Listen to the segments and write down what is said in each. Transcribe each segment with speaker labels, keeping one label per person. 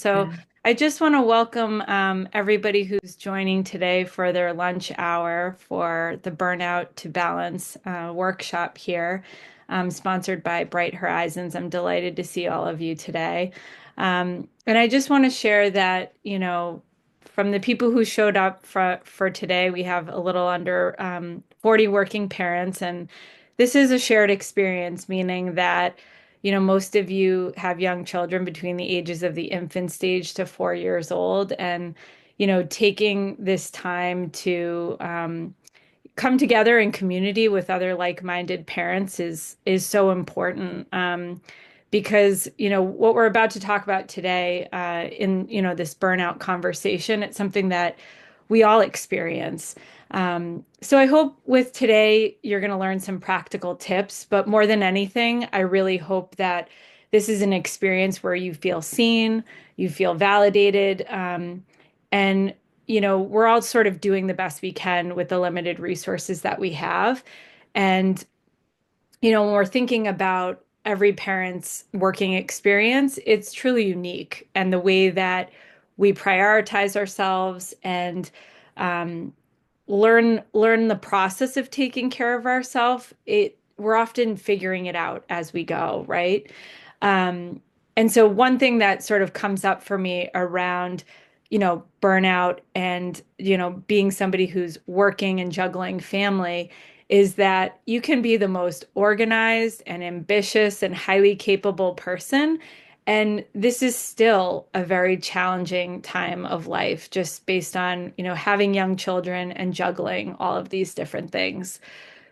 Speaker 1: So
Speaker 2: Yeah.
Speaker 1: I just want to welcome everybody who's joining today for their lunch hour for the Burnout to Balance workshop here, sponsored by Bright Horizons. I'm delighted to see all of you today. And I just want to share that, from the people who showed up for today, we have a little under 40 working parents, and this is a shared experience, meaning that most of you have young children between the ages of the infant stage to 4 years old. And, taking this time to come together in community with other like-minded parents is so important. Because, what we're about to talk about today in, this burnout conversation, it's something that we all experience. So I hope with today you're going to learn some practical tips, but more than anything, I really hope that this is an experience where you feel seen, you feel validated, and we're all sort of doing the best we can with the limited resources that we have. And when we're thinking about every parent's working experience, it's truly unique. And the way that we prioritize ourselves and um, learn the process of taking care of ourselves, we're often figuring it out as we go, right? Um, and so one thing that sort of comes up for me around, burnout and, being somebody who's working and juggling family is that you can be the most organized and ambitious and highly capable person. And this is still a very challenging time of life, just based on, having young children and juggling all of these different things.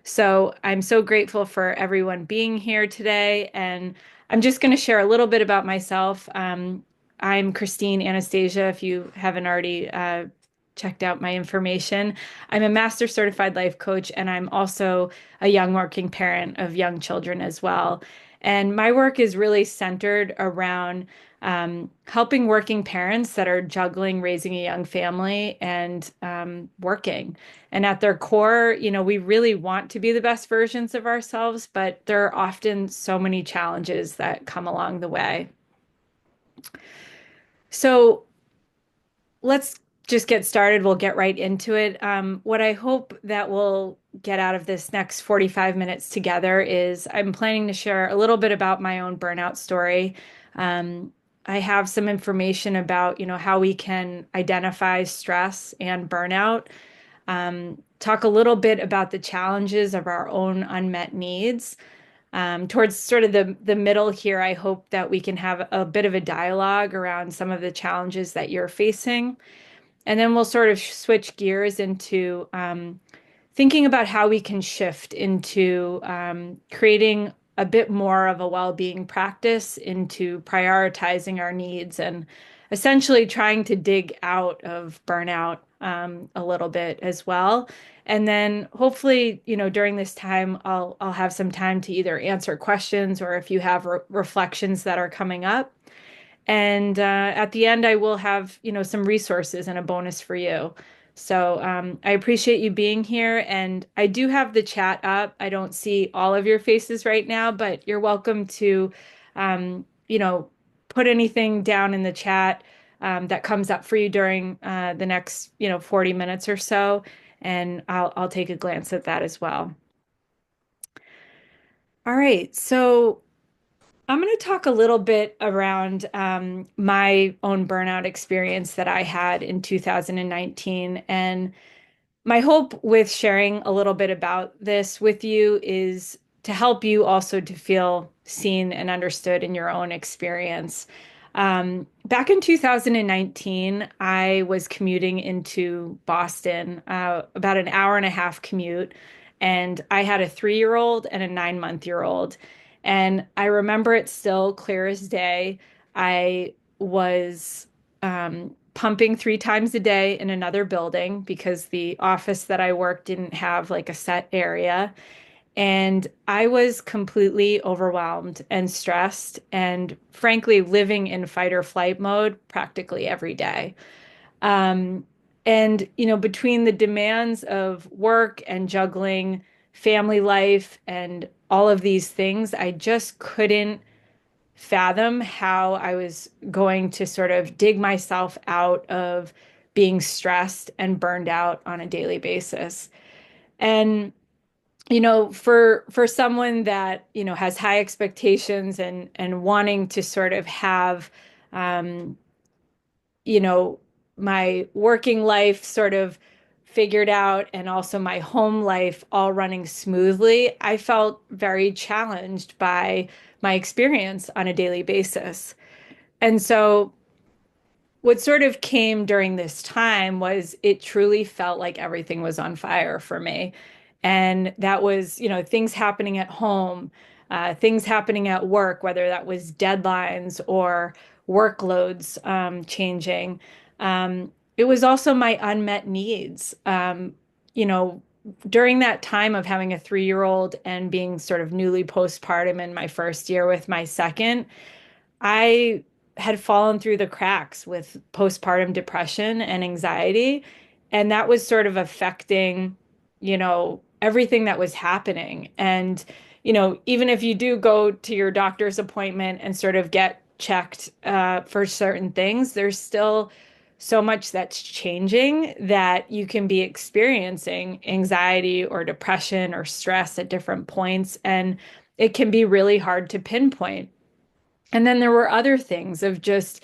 Speaker 1: So I'm so grateful for everyone being here today. And I'm just going to share a little bit about myself. I'm Christine Anastasia, if you haven't already checked out my information. I'm a master certified life coach, and I'm also a young working parent of young children as well. And my work is really centered around helping working parents that are juggling raising a young family and working. And at their core, we really want to be the best versions of ourselves, but there are often so many challenges that come along the way. So let's just get started. We'll get right into it. What I hope that we'll get out of this next 45 minutes together is I'm planning to share a little bit about my own burnout story. Um, I have some information about, how we can identify stress and burnout. Talk a little bit about the challenges of our own unmet needs. Towards sort of the middle here, I hope that we can have a bit of a dialogue around some of the challenges that you're facing. And then we'll sort of switch gears into thinking about how we can shift into creating a bit more of a well-being practice, into prioritizing our needs and essentially trying to dig out of burnout a little bit as well. And then hopefully, during this time, I'll have some time to either answer questions or if you have reflections that are coming up. And at the end, I will have, some resources and a bonus for you. So I appreciate you being here. And I do have the chat up. I don't see all of your faces right now, but you're welcome to, um, you know, put anything down in the chat that comes up for you during the next, 40 minutes or so. And I'll take a glance at that as well. All right. So I'm going to talk a little bit around my own burnout experience that I had in 2019. And my hope with sharing a little bit about this with you is to help you also to feel seen and understood in your own experience. Back in 2019, I was commuting into Boston, about an hour and a half commute, and I had a 3-year old and a 9-month-year-old. And I remember it still clear as day. I was pumping 3 times a day in another building because the office that I worked didn't have like a set area. And I was completely overwhelmed and stressed, and frankly, living in fight or flight mode practically every day. Um, and, between the demands of work and juggling family life and all of these things, I just couldn't fathom how I was going to sort of dig myself out of being stressed and burned out on a daily basis. And for someone that, has high expectations and wanting to sort of have um, you know, my working life sort of figured out and also my home life all running smoothly, I felt very challenged by my experience on a daily basis. And so what sort of came during this time was it truly felt like everything was on fire for me. And that was, things happening at home, things happening at work, whether that was deadlines or workloads changing. It was also my unmet needs. You know, During that time of having a 3-year-old and being sort of newly postpartum in my first year with my second, I had fallen through the cracks with postpartum depression and anxiety. And that was sort of affecting, everything that was happening. And, even if you do go to your doctor's appointment and sort of get checked for certain things, there's still so much that's changing that you can be experiencing anxiety or depression or stress at different points. And it can be really hard to pinpoint. And then there were other things of just,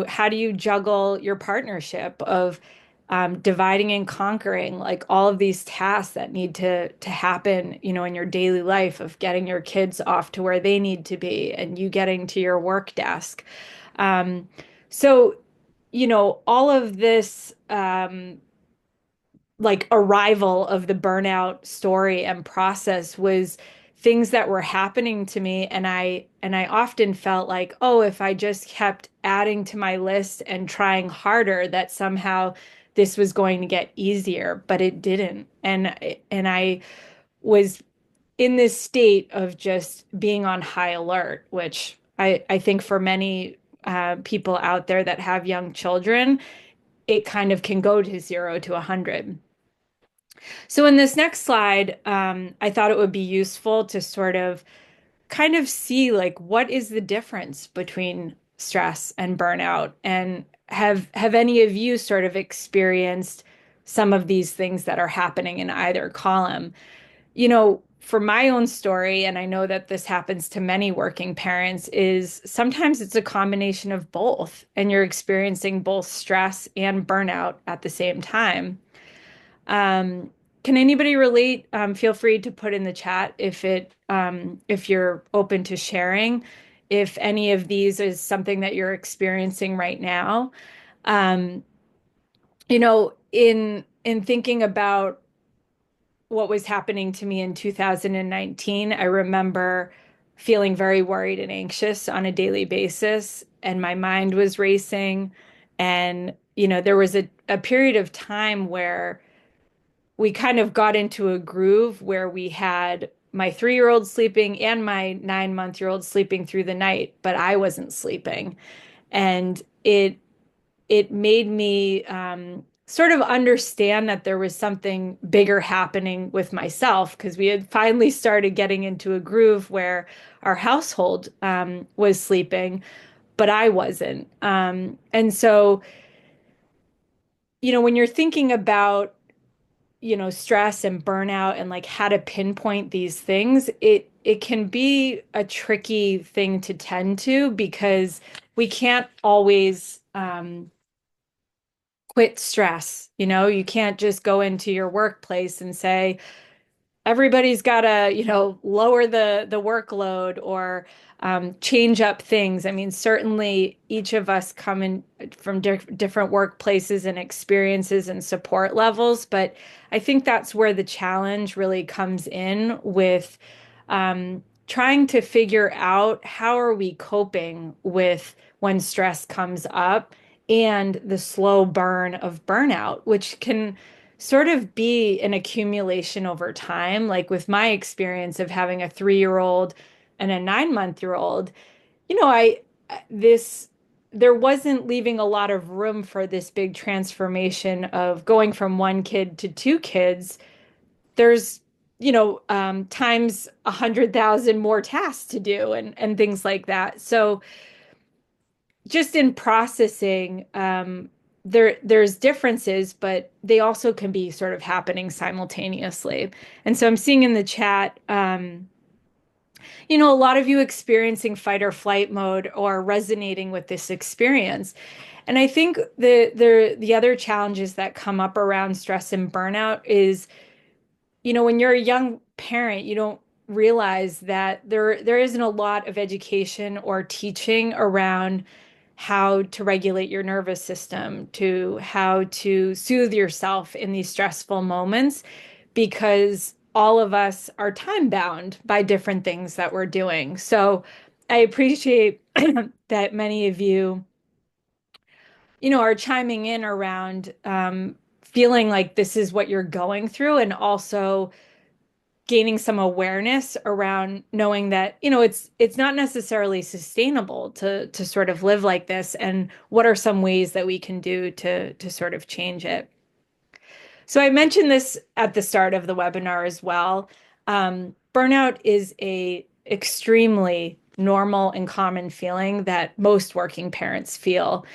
Speaker 1: how do you juggle your partnership of dividing and conquering like all of these tasks that need to happen, in your daily life of getting your kids off to where they need to be and you getting to your work desk. Um, so, all of this like arrival of the burnout story and process was things that were happening to me, and I often felt like, oh, if I just kept adding to my list and trying harder, that somehow this was going to get easier, but it didn't. And I was in this state of just being on high alert, which I think for many people out there that have young children, it kind of can go to 0 to 100. So in this next slide, I thought it would be useful to sort of kind of see like what is the difference between stress and burnout, and have any of you sort of experienced some of these things that are happening in either column? For my own story, and I know that this happens to many working parents, is sometimes it's a combination of both, and you're experiencing both stress and burnout at the same time. Um, can anybody relate? Feel free to put in the chat if you're open to sharing, if any of these is something that you're experiencing right now. Um, in thinking about what was happening to me in 2019, I remember feeling very worried and anxious on a daily basis, and my mind was racing. And, there was a period of time where we kind of got into a groove where we had my 3-year-old sleeping and my 9-month-year-old sleeping through the night, but I wasn't sleeping. And it made me sort of understand that there was something bigger happening with myself, because we had finally started getting into a groove where our household was sleeping, but I wasn't. And so, when you're thinking about stress and burnout and like how to pinpoint these things, it can be a tricky thing to tend to, because we can't always quit stress. You can't just go into your workplace and say, everybody's got to, lower the workload or change up things. I mean, certainly each of us come in from different workplaces and experiences and support levels, but I think that's where the challenge really comes in with trying to figure out how are we coping with when stress comes up and the slow burn of burnout, which can sort of be an accumulation over time. Like with my experience of having a 3-year-old and a 9-month-year-old, you know, I this there wasn't leaving a lot of room for this big transformation of going from one kid to two kids. There's times 100,000 more tasks to do and things like that. So just in processing, there's differences, but they also can be sort of happening simultaneously. And so I'm seeing in the chat, a lot of you experiencing fight or flight mode or resonating with this experience. And I think the other challenges that come up around stress and burnout is, when you're a young parent, you don't realize that there isn't a lot of education or teaching around how to regulate your nervous system, to how to soothe yourself in these stressful moments, because all of us are time bound by different things that we're doing. So I appreciate that many of you, are chiming in around feeling like this is what you're going through, and also gaining some awareness around knowing that, it's not necessarily sustainable to sort of live like this, and what are some ways that we can do to sort of change it. So I mentioned this at the start of the webinar as well. Burnout is a extremely normal and common feeling that most working parents feel.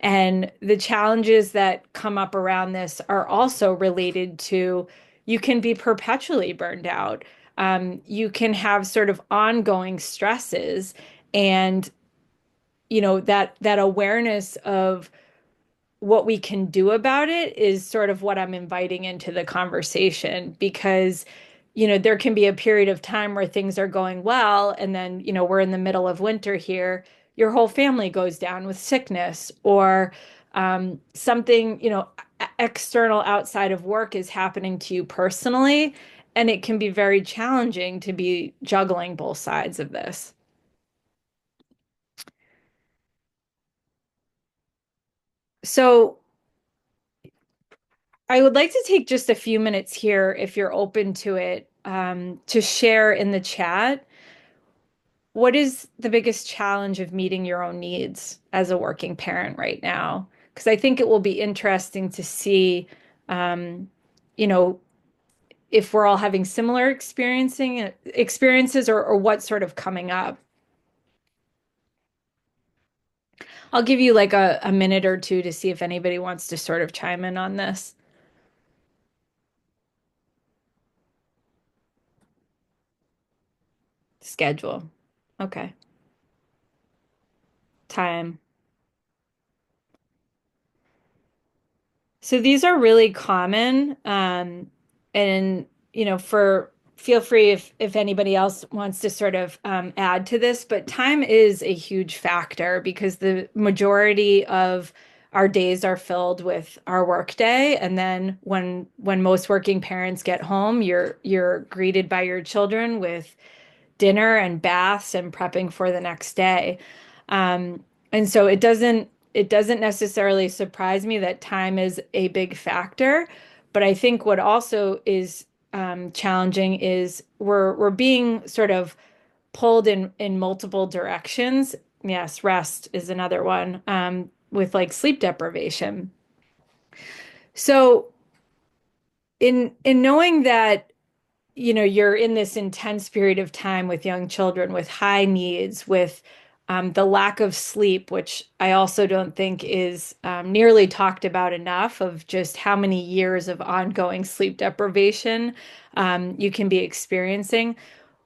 Speaker 1: And the challenges that come up around this are also related to, you can be perpetually burned out. You can have sort of ongoing stresses, and that awareness of what we can do about it is sort of what I'm inviting into the conversation, because there can be a period of time where things are going well, and then we're in the middle of winter here, your whole family goes down with sickness, or something external outside of work is happening to you personally, and it can be very challenging to be juggling both sides of this. So I would like to take just a few minutes here, if you're open to it, to share in the chat, what is the biggest challenge of meeting your own needs as a working parent right now? Because I think it will be interesting to see, um, you know, if we're all having similar experiences, or what's sort of coming up. I'll give you like a minute or two to see if anybody wants to sort of chime in on this. Schedule. Okay. Time. So these are really common, and for feel free if anybody else wants to sort of add to this, but time is a huge factor, because the majority of our days are filled with our work day, and then when most working parents get home, you're greeted by your children with dinner and baths and prepping for the next day. And so it doesn't necessarily surprise me that time is a big factor, but I think what also is challenging is we're being sort of pulled in multiple directions. Yes, rest is another one, with like sleep deprivation. So in knowing that you're in this intense period of time with young children with high needs, with the lack of sleep, which I also don't think is nearly talked about enough, of just how many years of ongoing sleep deprivation you can be experiencing.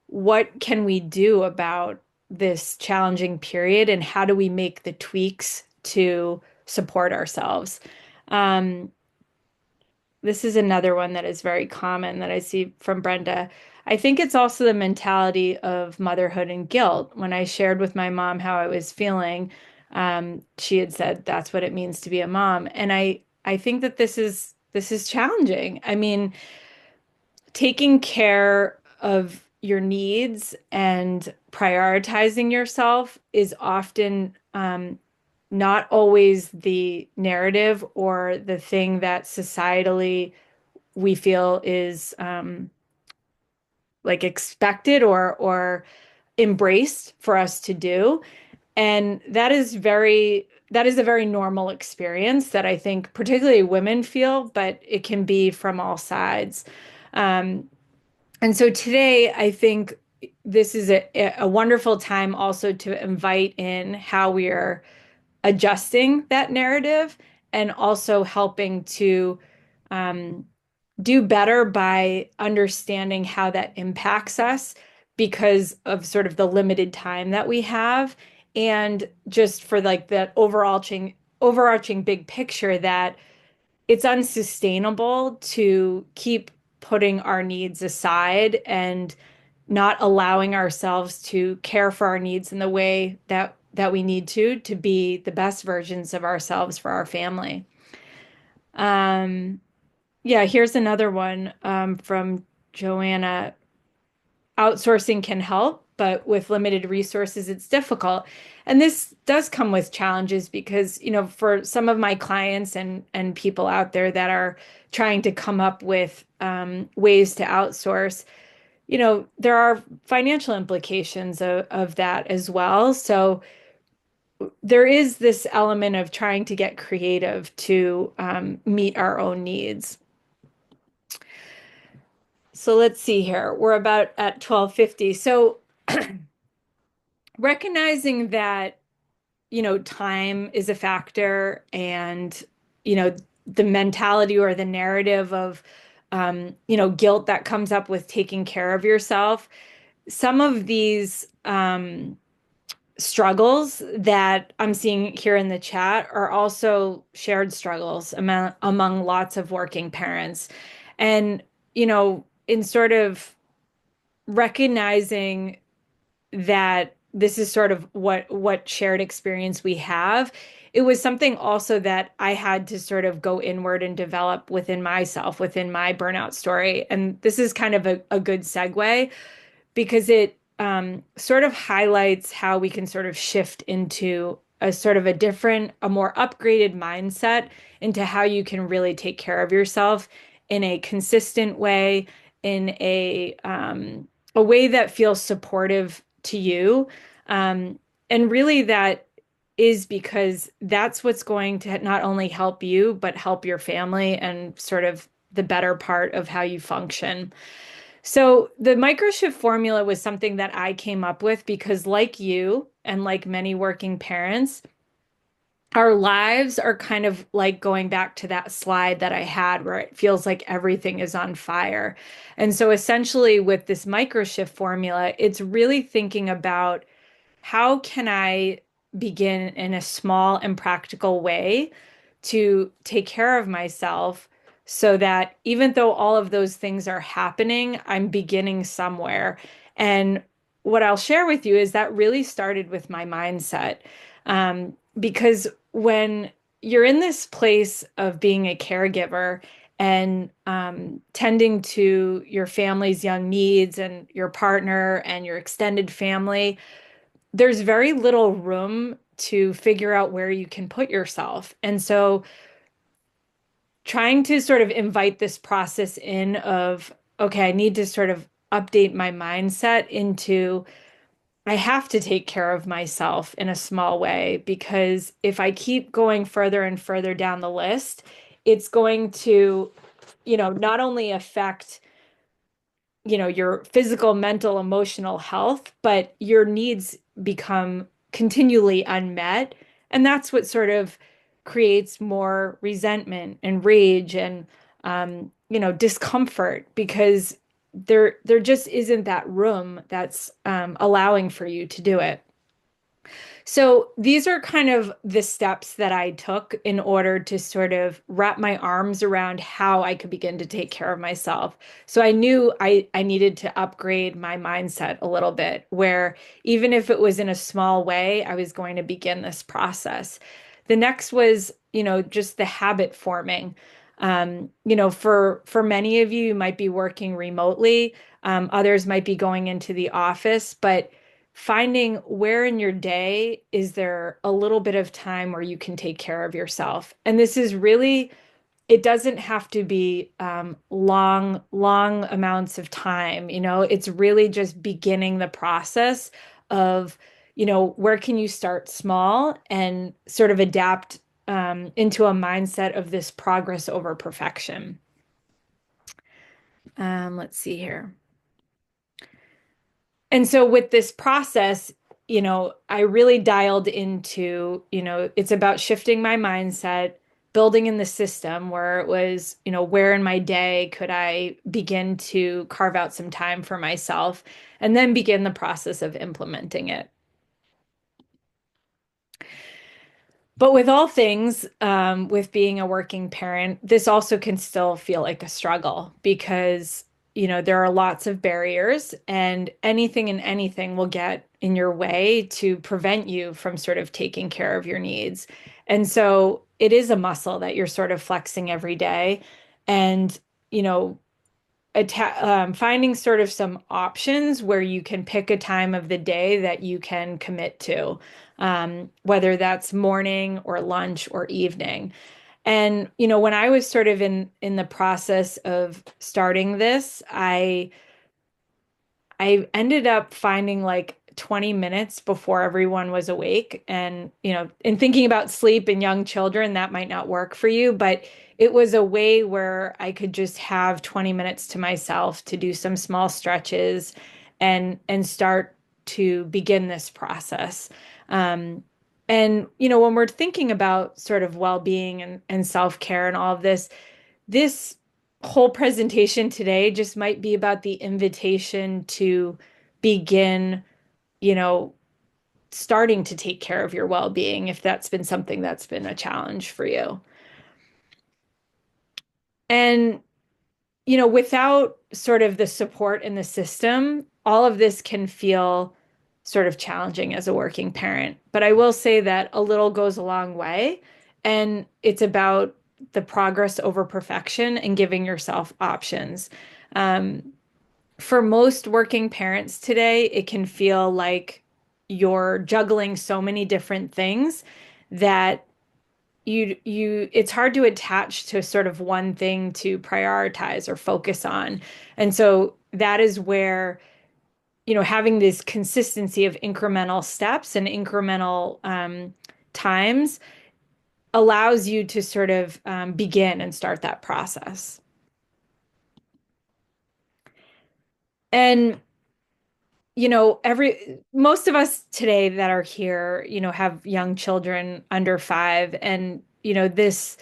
Speaker 1: What can we do about this challenging period, and how do we make the tweaks to support ourselves? Um, this is another one that is very common that I see from Brenda. I think it's also the mentality of motherhood and guilt. When I shared with my mom how I was feeling, she had said that's what it means to be a mom. And I think that this is challenging. I mean, taking care of your needs and prioritizing yourself is often not always the narrative or the thing that societally we feel is like expected or embraced for us to do. And that is a very normal experience that I think particularly women feel, but it can be from all sides. Um, And so today, I think this is a wonderful time also to invite in how we are adjusting that narrative and also helping to um, do better by understanding how that impacts us because of sort of the limited time that we have, and just for like that overarching big picture that it's unsustainable to keep putting our needs aside and not allowing ourselves to care for our needs in the way that we need to be the best versions of ourselves for our family. Um, yeah, here's another one from Joanna. Outsourcing can help, but with limited resources, it's difficult. And this does come with challenges because, for some of my clients and people out there that are trying to come up with ways to outsource, there are financial implications of that as well. So there is this element of trying to get creative to meet our own needs. So let's see here. We're about at 12:50. So recognizing that, time is a factor and, you know, the mentality or the narrative of, guilt that comes up with taking care of yourself. Some of these struggles that I'm seeing here in the chat are also shared struggles among lots of working parents. And, in sort of recognizing that this is sort of what shared experience we have, it was something also that I had to sort of go inward and develop within myself, within my burnout story. And this is kind of a good segue because it sort of highlights how we can sort of shift into a sort of a different, a more upgraded mindset into how you can really take care of yourself in a consistent way, in a way that feels supportive to you. And really, that is because that's what's going to not only help you, but help your family and sort of the better part of how you function. So the microshift formula was something that I came up with because, like you and like many working parents, our lives are kind of like going back to that slide that I had where it feels like everything is on fire. And so essentially with this microshift formula, it's really thinking about how can I begin in a small and practical way to take care of myself so that even though all of those things are happening, I'm beginning somewhere. And what I'll share with you is that really started with my mindset. Because when you're in this place of being a caregiver and tending to your family's young needs and your partner and your extended family, there's very little room to figure out where you can put yourself. And so trying to sort of invite this process in of, okay, I need to sort of update my mindset into I have to take care of myself in a small way because if I keep going further and further down the list, it's going to, not only affect your physical, mental, emotional health, but your needs become continually unmet. And that's what sort of creates more resentment and rage and discomfort because there just isn't that room that's allowing for you to do it. So these are kind of the steps that I took in order to sort of wrap my arms around how I could begin to take care of myself. So I knew I needed to upgrade my mindset a little bit, where even if it was in a small way, I was going to begin this process. The next was, just the habit forming. For many of you, you might be working remotely. Others might be going into the office, but finding where in your day is there a little bit of time where you can take care of yourself. And this is really, it doesn't have to be long amounts of time. It's really just beginning the process of, where can you start small and sort of adapt into a mindset of this progress over perfection. Let's see here. And so with this process, I really dialed into, it's about shifting my mindset, building in the system where it was, where in my day could I begin to carve out some time for myself and then begin the process of implementing it. But with all things, with being a working parent, this also can still feel like a struggle because, there are lots of barriers and anything and anything will get in your way to prevent you from sort of taking care of your needs. And so it is a muscle that you're sort of flexing every day. And, you know, finding sort of some options where you can pick a time of the day that you can commit to, whether that's morning or lunch or evening. And when I was sort of in the process of starting this, I ended up finding like 20 minutes before everyone was awake. And, in thinking about sleep and young children, that might not work for you, but it was a way where I could just have 20 minutes to myself to do some small stretches and start to begin this process. Um, and, when we're thinking about sort of well-being and self-care and all of this whole presentation today just might be about the invitation to begin, you know, starting to take care of your well-being if that's been something that's been a challenge for you. And, without sort of the support in the system, all of this can feel sort of challenging as a working parent. But I will say that a little goes a long way, and it's about the progress over perfection and giving yourself options. Um, for most working parents today, it can feel like you're juggling so many different things that it's hard to attach to sort of one thing to prioritize or focus on. And so that is where, having this consistency of incremental steps and incremental times allows you to sort of begin and start that process. And every most of us today that are here, have young children under 5, and this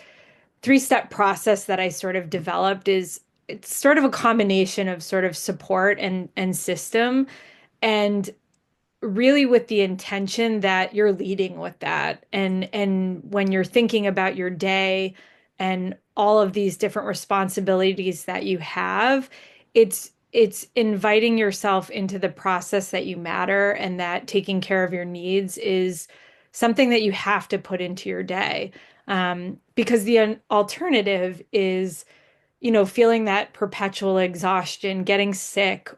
Speaker 1: three-step process that I sort of developed is it's sort of a combination of sort of support and system, and really with the intention that you're leading with that. And when you're thinking about your day and all of these different responsibilities that you have, it's inviting yourself into the process that you matter and that taking care of your needs is something that you have to put into your day. Because the alternative is, feeling that perpetual exhaustion, getting sick,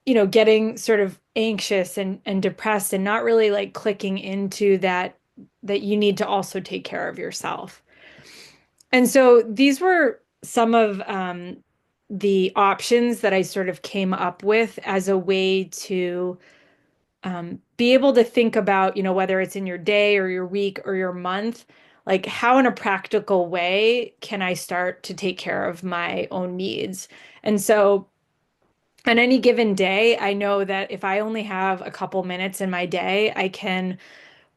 Speaker 1: getting sort of anxious and depressed and not really like clicking into that you need to also take care of yourself. And so these were some of the options that I sort of came up with as a way to be able to think about, whether it's in your day or your week or your month, like how in a practical way can I start to take care of my own needs? And so on any given day, I know that if I only have a couple minutes in my day, I can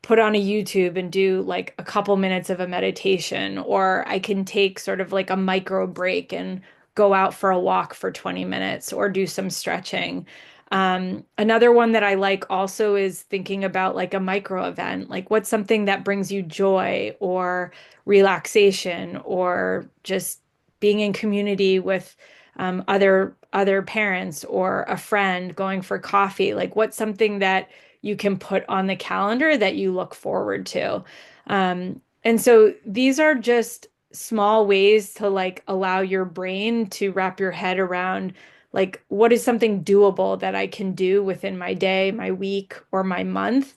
Speaker 1: put on a YouTube and do like a couple minutes of a meditation, or I can take sort of like a micro break and go out for a walk for 20 minutes or do some stretching. Another one that I like also is thinking about like a micro event, like what's something that brings you joy or relaxation or just being in community with other parents or a friend going for coffee. Like what's something that you can put on the calendar that you look forward to. And so these are just small ways to like allow your brain to wrap your head around like what is something doable that I can do within my day, my week, or my month.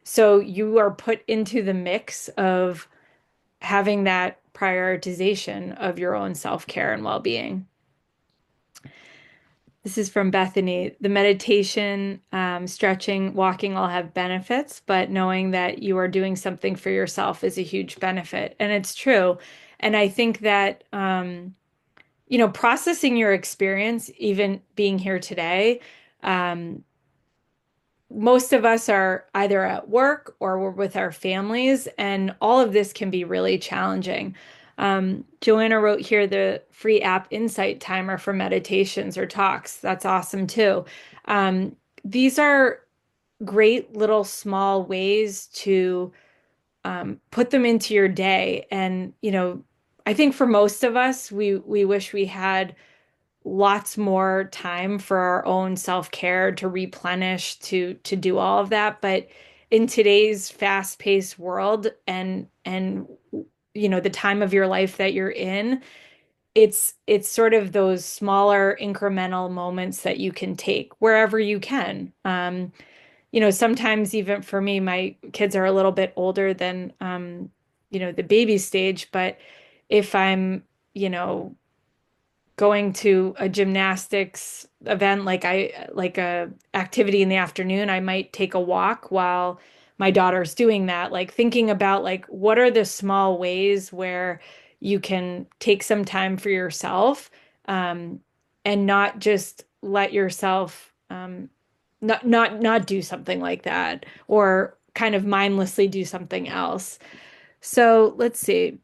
Speaker 1: So you are put into the mix of having that prioritization of your own self-care and well-being. This is from Bethany. The meditation, stretching, walking all have benefits, but knowing that you are doing something for yourself is a huge benefit. And it's true. And I think that, processing your experience, even being here today, Um, Most of us are either at work or we're with our families, and all of this can be really challenging. Joanna wrote here the free app Insight Timer for meditations or talks. That's awesome too. These are great little small ways to put them into your day. And, I think for most of us, we wish we had lots more time for our own self-care to replenish, to do all of that. But in today's fast-paced world and the time of your life that you're in, it's sort of those smaller incremental moments that you can take wherever you can. Sometimes even for me, my kids are a little bit older than the baby stage, but if I'm, you know, going to a gymnastics event like a activity in the afternoon, I might take a walk while my daughter's doing that, like thinking about like what are the small ways where you can take some time for yourself, um, and not just let yourself not do something like that or kind of mindlessly do something else. So let's see.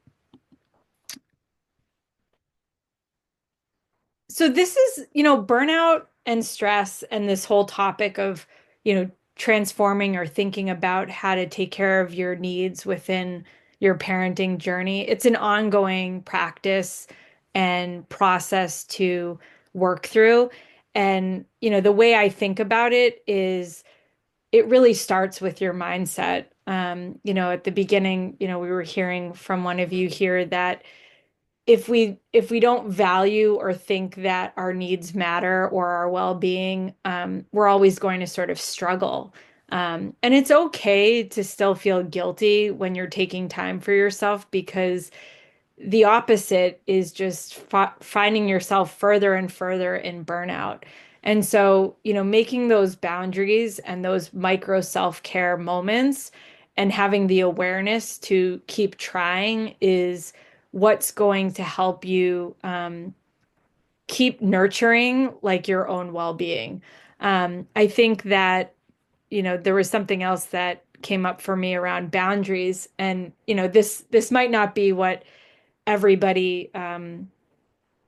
Speaker 1: So this is, burnout and stress and this whole topic of, transforming or thinking about how to take care of your needs within your parenting journey. It's an ongoing practice and process to work through. And, the way I think about it is it really starts with your mindset. At the beginning, we were hearing from one of you here that if we don't value or think that our needs matter or our well-being, we're always going to sort of struggle. And it's okay to still feel guilty when you're taking time for yourself because the opposite is just finding yourself further and further in burnout. And so, making those boundaries and those micro self-care moments and having the awareness to keep trying is what's going to help you keep nurturing like your own well-being. I think that, there was something else that came up for me around boundaries, and this might not be what everybody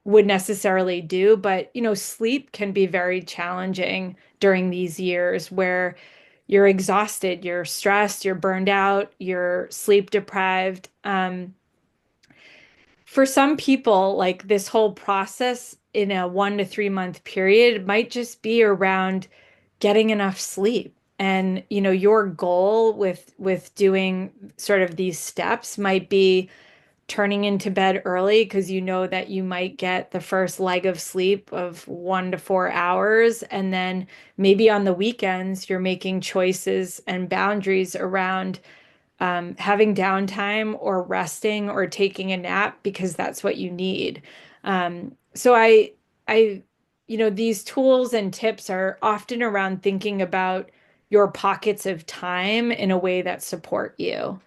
Speaker 1: would necessarily do, but sleep can be very challenging during these years where you're exhausted, you're stressed, you're burned out, you're sleep deprived. For some people, like this whole process in a 1 to 3 month period might just be around getting enough sleep. And your goal with doing sort of these steps might be turning into bed early because you know that you might get the first leg of sleep of 1 to 4 hours. And then maybe on the weekends, you're making choices and boundaries around having downtime or resting or taking a nap because that's what you need. So these tools and tips are often around thinking about your pockets of time in a way that support you.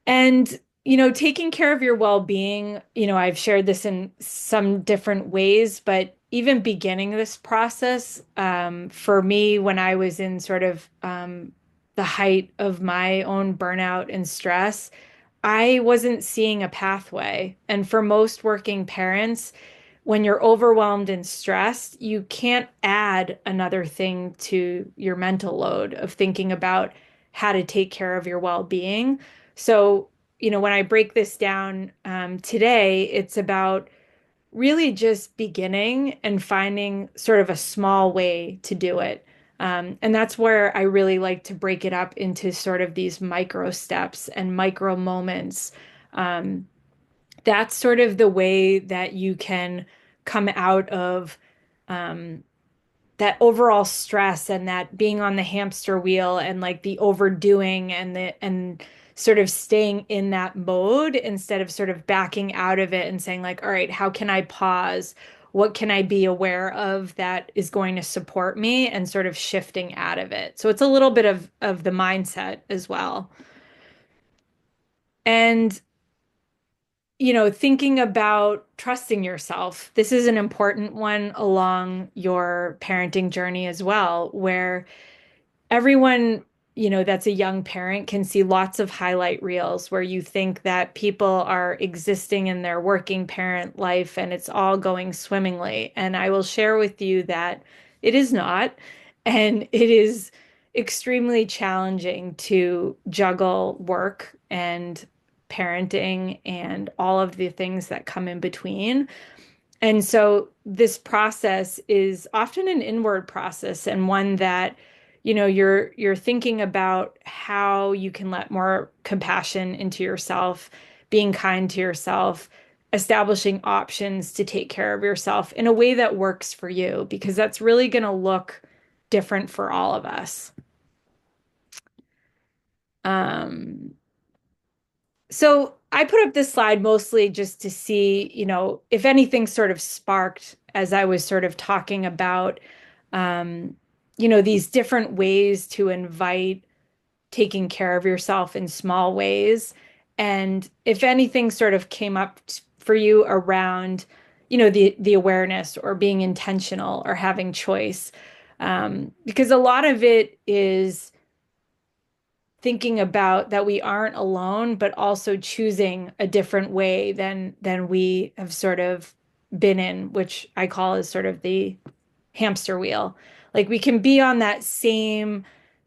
Speaker 1: And, taking care of your well-being, I've shared this in some different ways, but even beginning this process, for me, when I was in sort of the height of my own burnout and stress, I wasn't seeing a pathway. And for most working parents, when you're overwhelmed and stressed, you can't add another thing to your mental load of thinking about how to take care of your well-being. So, when I break this down today, it's about really just beginning and finding sort of a small way to do it. And that's where I really like to break it up into sort of these micro steps and micro moments. Um, that's sort of the way that you can come out of um, that overall stress and that being on the hamster wheel and like the overdoing and sort of staying in that mode instead of sort of backing out of it and saying like, all right, how can I pause? What can I be aware of that is going to support me and sort of shifting out of it. So it's a little bit of the mindset as well. And thinking about trusting yourself. This is an important one along your parenting journey as well, where everyone, that's a young parent can see lots of highlight reels where you think that people are existing in their working parent life and it's all going swimmingly. And I will share with you that it is not. And it is extremely challenging to juggle work and parenting and all of the things that come in between. And so this process is often an inward process and one that, you're thinking about how you can let more compassion into yourself, being kind to yourself, establishing options to take care of yourself in a way that works for you, because that's really going to look different for all of us. Um, So I put up this slide mostly just to see, if anything sort of sparked as I was sort of talking about, um, these different ways to invite taking care of yourself in small ways. And if anything sort of came up for you around, the awareness or being intentional or having choice. Because a lot of it is thinking about that we aren't alone, but also choosing a different way than we have sort of been in, which I call as sort of the hamster wheel. Like we can be on that same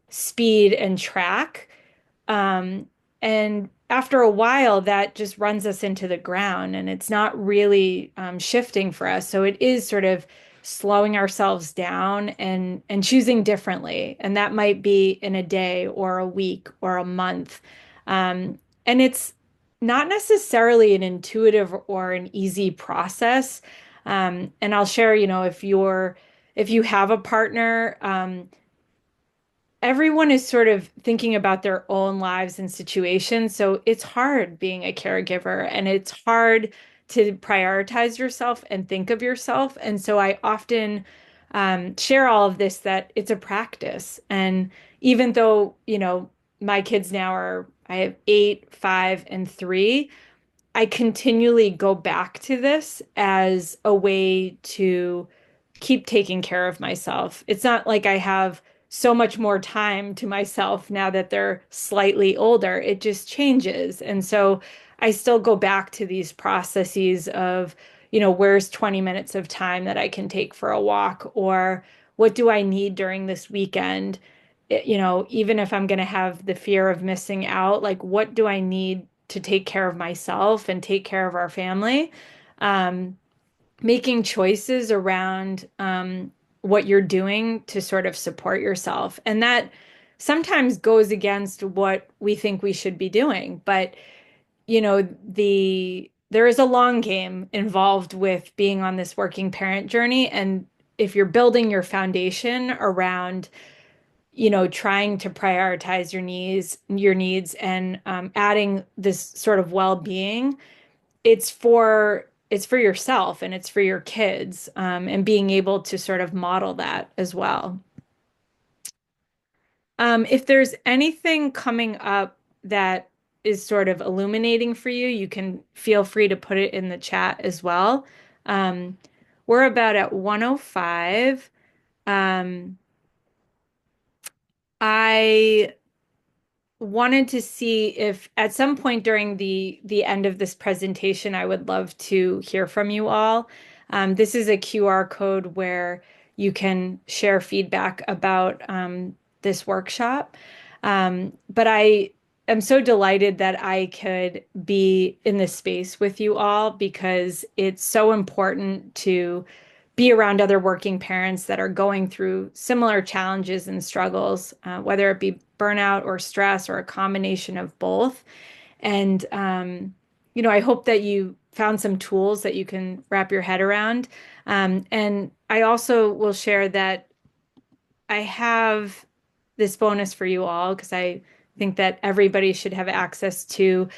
Speaker 1: speed and track, um, and after a while, that just runs us into the ground and it's not really shifting for us. So it is sort of slowing ourselves down and choosing differently. And that might be in a day or a week or a month. And it's not necessarily an intuitive or an easy process. And I'll share, if you have a partner, everyone is sort of thinking about their own lives and situations. So it's hard being a caregiver and it's hard to prioritize yourself and think of yourself. And so I often share all of this that it's a practice. And even though, my kids now I have 8, 5, and 3. I continually go back to this as a way to keep taking care of myself. It's not like I have so much more time to myself now that they're slightly older. It just changes. And so I still go back to these processes of, where's 20 minutes of time that I can take for a walk, or what do I need during this weekend? Even if I'm going to have the fear of missing out, like what do I need to take care of myself and take care of our family? Um, Making choices around what you're doing to sort of support yourself. And that sometimes goes against what we think we should be doing. But, there is a long game involved with being on this working parent journey. And if you're building your foundation around, trying to prioritize your needs and adding this sort of well-being, it's for yourself and it's for your kids, and being able to sort of model that as well. If there's anything coming up that is sort of illuminating for you, you can feel free to put it in the chat as well. Um, we're about at 105. Um, I wanted to see if at some point during the end of this presentation, I would love to hear from you all. This is a QR code where you can share feedback about this workshop. But I am so delighted that I could be in this space with you all because it's so important to be around other working parents that are going through similar challenges and struggles, whether it be burnout or stress or a combination of both. And, I hope that you found some tools that you can wrap your head around. And I also will share that I have this bonus for you all because I think that everybody should have access to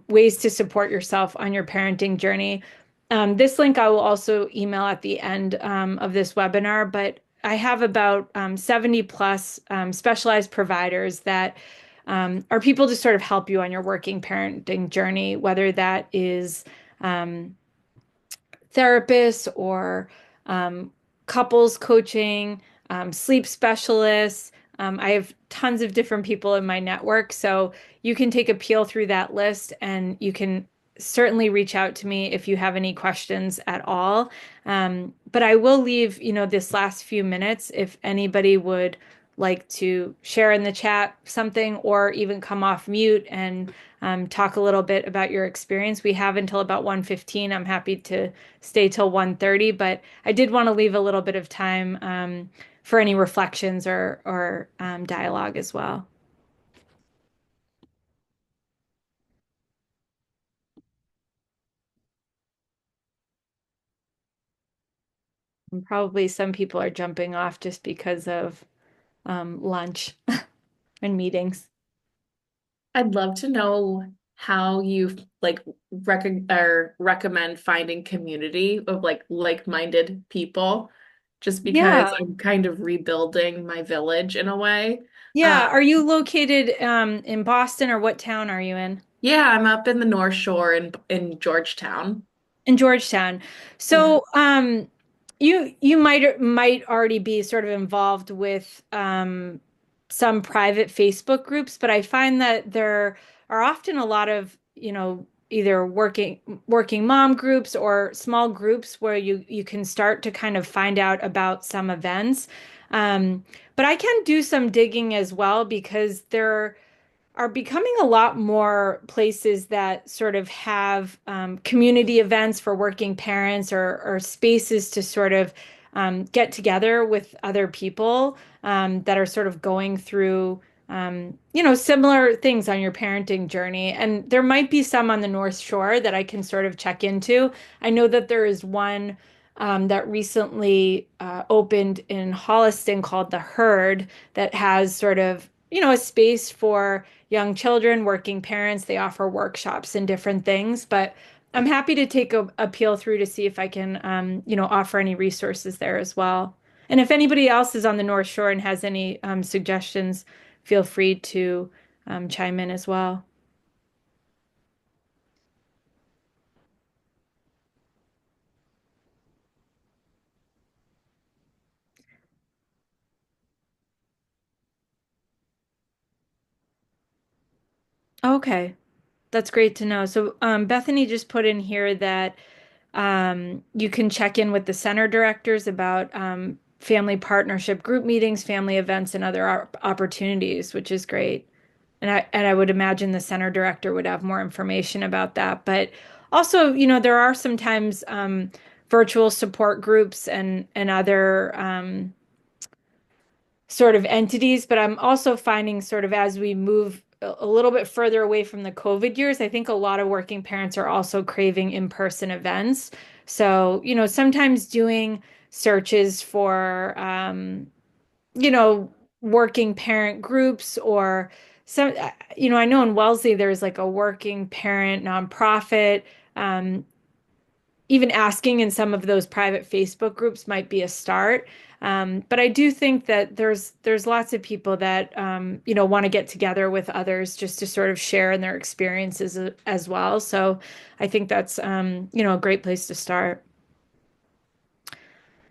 Speaker 1: ways to support yourself on your parenting journey. This link I will also email at the end of this webinar, but I have about 70 plus specialized providers that are people to sort of help you on your working parenting journey, whether that is um, therapists or um, couples coaching, sleep specialists. I have tons of different people in my network, so you can take a peel through that list and you can certainly reach out to me if you have any questions at all. But I will leave, this last few minutes if anybody would like to share in the chat something or even come off mute and talk a little bit about your experience. We have until about 1:15. I'm happy to stay till 1:30, but I did want to leave a little bit of time for any reflections or dialogue as well. And probably some people are jumping off just because of lunch and meetings.
Speaker 2: I'd love to know how you like recommend finding community of like-minded people, just because
Speaker 1: Yeah.
Speaker 2: I'm kind of rebuilding my village in a way.
Speaker 1: Yeah. Are you located in Boston or what town are you in?
Speaker 2: Yeah, I'm up in the North Shore in Georgetown.
Speaker 1: In Georgetown.
Speaker 2: Yeah.
Speaker 1: So, you might already be sort of involved with some private Facebook groups, but I find that there are often a lot of, either working mom groups or small groups where you can start to kind of find out about some events. But I can do some digging as well because there are becoming a lot more places that sort of have community events for working parents or spaces to sort of get together with other people that are sort of going through, similar things on your parenting journey. And there might be some on the North Shore that I can sort of check into. I know that there is one that recently opened in Holliston called The Herd that has sort of, a space for young children, working parents. They offer workshops and different things, but I'm happy to take a peel through to see if I can, offer any resources there as well. And if anybody else is on the North Shore and has any suggestions, feel free to chime in as well. Okay, that's great to know. So Bethany just put in here that you can check in with the center directors about family partnership group meetings, family events, and other opportunities, which is great. And I would imagine the center director would have more information about that. But also, there are sometimes virtual support groups and other sort of entities, but I'm also finding sort of as we move a little bit further away from the COVID years, I think a lot of working parents are also craving in-person events. So, sometimes doing searches for, you know, working parent groups or some, I know in Wellesley there's like a working parent nonprofit. Um, Even asking in some of those private Facebook groups might be a start. But I do think that there's lots of people that want to get together with others just to sort of share in their experiences as well. So I think that's a great place to start.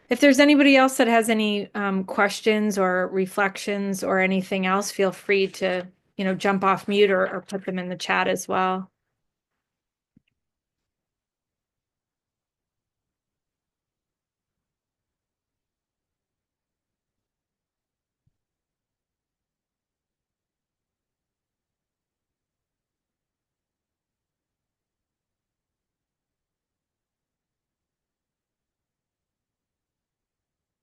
Speaker 1: If there's anybody else that has any questions or reflections or anything else, feel free to jump off mute or put them in the chat as well.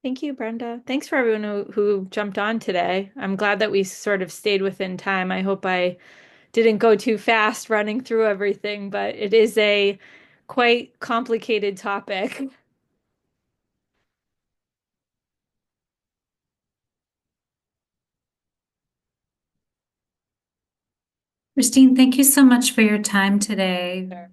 Speaker 1: Thank you, Brenda. Thanks for everyone who jumped on today. I'm glad that we sort of stayed within time. I hope I didn't go too fast running through everything, but it is a quite complicated topic.
Speaker 3: Christine, thank you so much for your time today.
Speaker 1: Sure.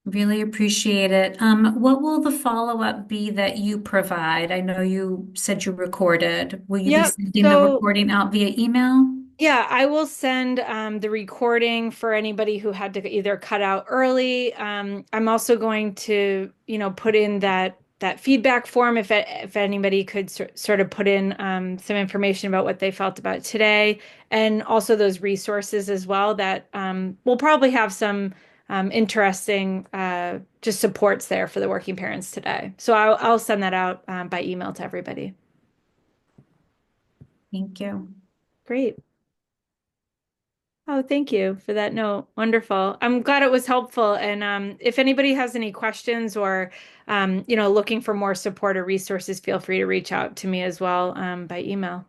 Speaker 3: Really appreciate it. What will the follow-up be that you provide? I know you said you recorded. Will you be
Speaker 1: Yep.
Speaker 3: sending the
Speaker 1: So
Speaker 3: recording out via email?
Speaker 1: Yeah, I will send the recording for anybody who had to either cut out early. I'm also going to, put in that feedback form if anybody could sort of put in some information about what they felt about today, and also those resources as well that will probably have some interesting just supports there for the working parents today. So I'll send that out by email to everybody.
Speaker 3: Thank you.
Speaker 1: Great. Oh, thank you for that note. Wonderful. I'm glad it was helpful. And if anybody has any questions or, looking for more support or resources, feel free to reach out to me as well by email.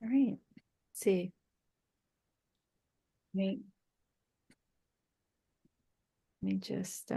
Speaker 1: All right. Let's see. Wait. Let me just